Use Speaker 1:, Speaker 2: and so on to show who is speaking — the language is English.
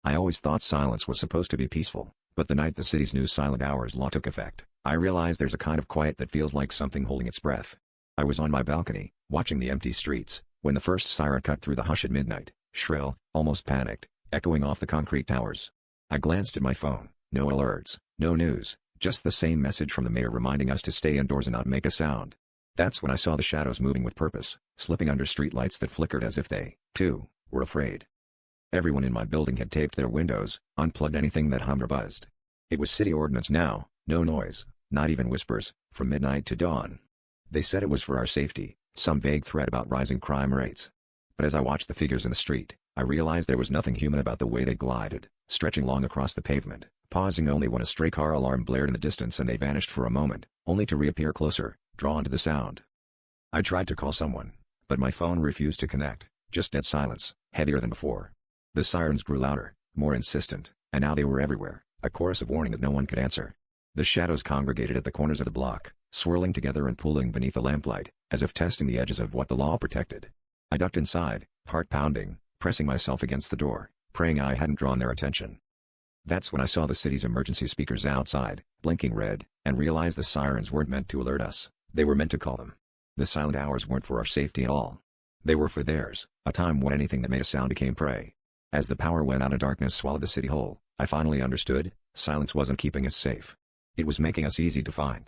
Speaker 1: I always thought silence was supposed to be peaceful, but the night the city's new silent hours law took effect, I realized there's a kind of quiet that feels like something holding its breath. I was on my balcony, watching the empty streets, when the first siren cut through the hush at midnight, shrill, almost panicked, echoing off the concrete towers. I glanced at my phone, no alerts, no news, just the same message from the mayor reminding us to stay indoors and not make a sound. That's when I saw the shadows moving with purpose, slipping under streetlights that flickered as if they, too, were afraid. Everyone in my building had taped their windows, unplugged anything that hummed or buzzed. It was city ordinance now, no noise, not even whispers, from midnight to dawn. They said it was for our safety, some vague threat about rising crime rates. But as I watched the figures in the street, I realized there was nothing human about the way they glided, stretching long across the pavement, pausing only when a stray car alarm blared in the distance and they vanished for a moment, only to reappear closer, drawn to the sound. I tried to call someone, but my phone refused to connect, just dead silence, heavier than before. The sirens grew louder, more insistent, and now they were everywhere, a chorus of warning that no one could answer. The shadows congregated at the corners of the block, swirling together and pooling beneath the lamplight, as if testing the edges of what the law protected. I ducked inside, heart pounding, pressing myself against the door, praying I hadn't drawn their attention. That's when I saw the city's emergency speakers outside, blinking red, and realized the sirens weren't meant to alert us, they were meant to call them. The silent hours weren't for our safety at all. They were for theirs, a time when anything that made a sound became prey. As the power went out and darkness swallowed the city whole, I finally understood, silence wasn't keeping us safe. It was making us easy to find.